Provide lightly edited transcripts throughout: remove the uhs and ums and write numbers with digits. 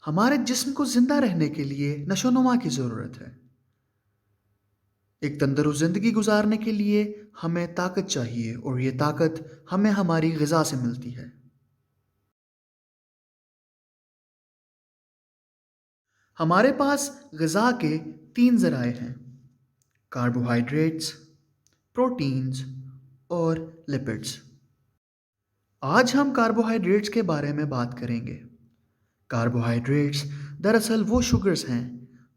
हमारे जिस्म को जिंदा रहने के लिए नशोनुमा की ज़रूरत है। एक तंदुरुस्त ज़िंदगी गुजारने के लिए हमें ताकत चाहिए और ये ताकत हमें हमारी ग़िज़ा से मिलती है। हमारे पास ग़िज़ा के 3 ज़राए हैं: कार्बोहाइड्रेट्स, प्रोटीन्स और लिपिड्स। आज हम कार्बोहाइड्रेट्स के बारे में बात करेंगे। कार्बोहाइड्रेट्स दरअसल वो शुगर्स हैं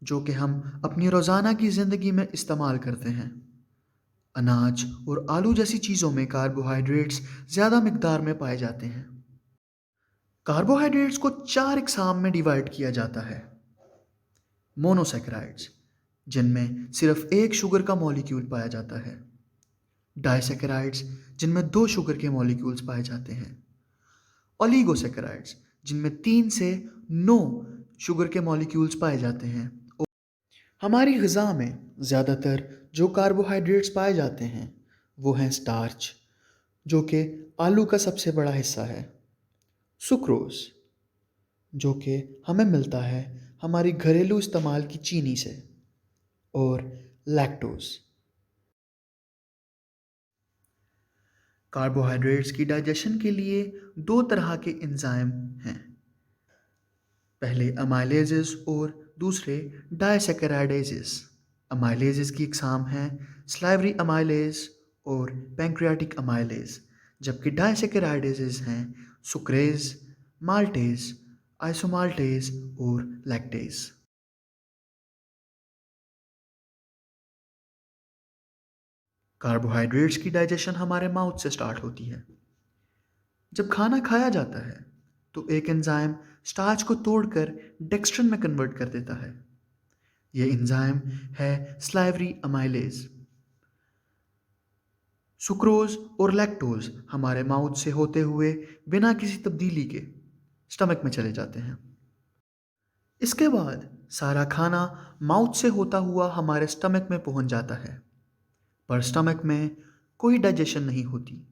जो कि हम अपनी रोज़ाना की ज़िंदगी में इस्तेमाल करते हैं। अनाज और आलू जैसी चीज़ों में कार्बोहाइड्रेट्स ज़्यादा मिकदार में पाए जाते हैं। कार्बोहाइड्रेट्स को 4 अक़साम में डिवाइड किया जाता है। मोनोसैकेराइड्स, जिनमें सिर्फ एक शुगर का मॉलिक्यूल पाया जाता है। डाइसैकेराइड्स, जिनमें 2 शुगर के मॉलिक्यूल्स पाए जाते हैं। ओलिगोसैकेराइड्स, जिनमें 3 से 9 शुगर के मॉलिक्यूल्स पाए जाते हैं। हमारी ग़िज़ा में ज़्यादातर जो कार्बोहाइड्रेट्स पाए जाते हैं वो हैं स्टार्च, जो कि आलू का सबसे बड़ा हिस्सा है। सुक्रोज़, जो कि हमें मिलता है हमारी घरेलू इस्तेमाल की चीनी से। और लैक्टोज़। कार्बोहाइड्रेट्स की डाइजेशन के लिए 2 तरह के एंजाइम हैं। पहले अमाइलेजेस और दूसरे डाइसैकेराइडेजेस। अमाइलेजेस की अक़साम हैं स्लाइवरी अमाइलेज और पैंक्रियाटिक अमाइलेज, जबकि डाइसैकेराइडेजेस हैं सुक्रेज, माल्टेज, आइसोमाल्टेज और लैक्टेज। कार्बोहाइड्रेट्स की डाइजेशन हमारे माउथ से स्टार्ट होती है। जब खाना खाया जाता है तो एक एंजाइम स्टार्च को तोड़कर डेक्स्ट्रिन में कन्वर्ट कर देता है। यह एंजाइम है स्लाइवरी अमाइलेज। सुक्रोज और लैक्टोज हमारे माउथ से होते हुए बिना किसी तब्दीली के स्टमक में चले जाते हैं। इसके बाद सारा खाना माउथ से होता हुआ हमारे स्टमक में पहुंच जाता है, पर स्टमक में कोई डाइजेशन नहीं होती।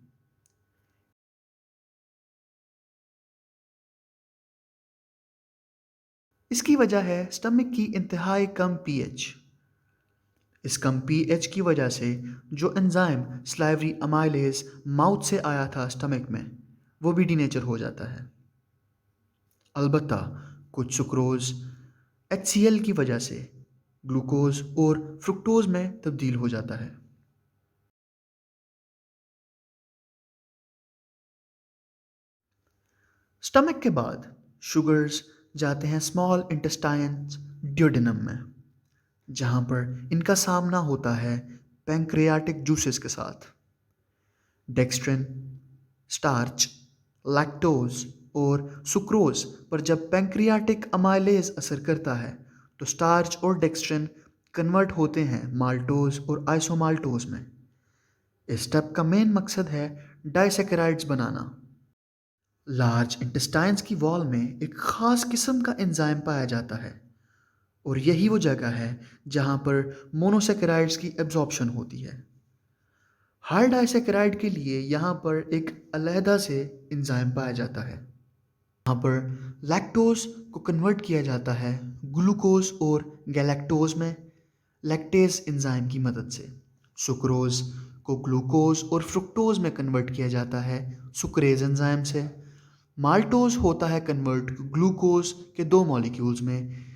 इसकी वजह है स्टमक की इंतहाई कम पीएच। इस कम पीएच की वजह से जो एंजाइम स्लाइवरी अमाइलेज माउथ से आया था स्टमक में, वो भी डीनेचर हो जाता है। अलबत्ता कुछ सुक्रोज HCl की वजह से ग्लूकोज और फ्रुक्टोज में तब्दील हो जाता है। स्टमक के बाद शुगर्स जाते हैं स्मॉल इंटेस्टाइन ड्यूडेनम में, जहाँ पर इनका सामना होता है पैंक्रियाटिक जूसेस के साथ। डेक्स्ट्रिन, स्टार्च, लैक्टोज और सुक्रोज पर जब पैंक्रियाटिक अमाइलेज असर करता है तो स्टार्च और डेक्स्ट्रिन कन्वर्ट होते हैं माल्टोज और आइसोमाल्टोज में। इस स्टेप का मेन मकसद है डाइसैकेराइड्स बनाना। लार्ज इंटेस्टाइन्स की वॉल में एक ख़ास किस्म का एंजाइम पाया जाता है और यही वो जगह है जहाँ पर मोनोसैकेराइड्स की एब्जॉर्प्शन होती है। हर डाइसैकेराइड के लिए यहाँ पर एक अलहदा से एंजाइम पाया जाता है। यहाँ पर लैक्टोज को कन्वर्ट किया जाता है ग्लूकोज और गैलेक्टोज में लैक्टेज एंजाइम की मदद से। सुक्रोज को ग्लूकोज और फ्रुक्टोज में कन्वर्ट किया जाता है सुक्रेज एंजाइम से। माल्टोज होता है कन्वर्ट ग्लूकोज के 2 मॉलिक्यूल्स में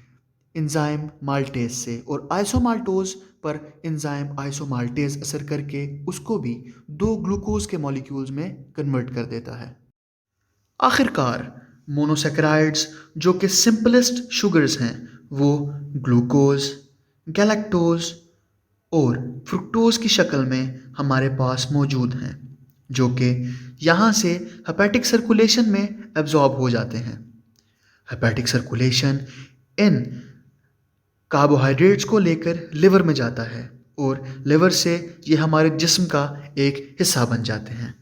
एंजाइम माल्टेज से, और आइसोमाल्टोज पर एंजाइम आइसोमाल्टेज असर करके उसको भी 2 ग्लूकोज के मॉलिक्यूल्स में कन्वर्ट कर देता है। आखिरकार मोनोसैकेराइड्स जो कि सिंपलेस्ट शुगर्स हैं वो ग्लूकोज, गैलेक्टोज और फ्रुक्टोज की शक्ल में हमारे पास मौजूद हैं, जो कि यहाँ से हेपेटिक सर्कुलेशन में एब्जॉर्ब हो जाते हैं। हेपेटिक सर्कुलेशन इन कार्बोहाइड्रेट्स को लेकर लिवर में जाता है और लिवर से ये हमारे जिस्म का एक हिस्सा बन जाते हैं।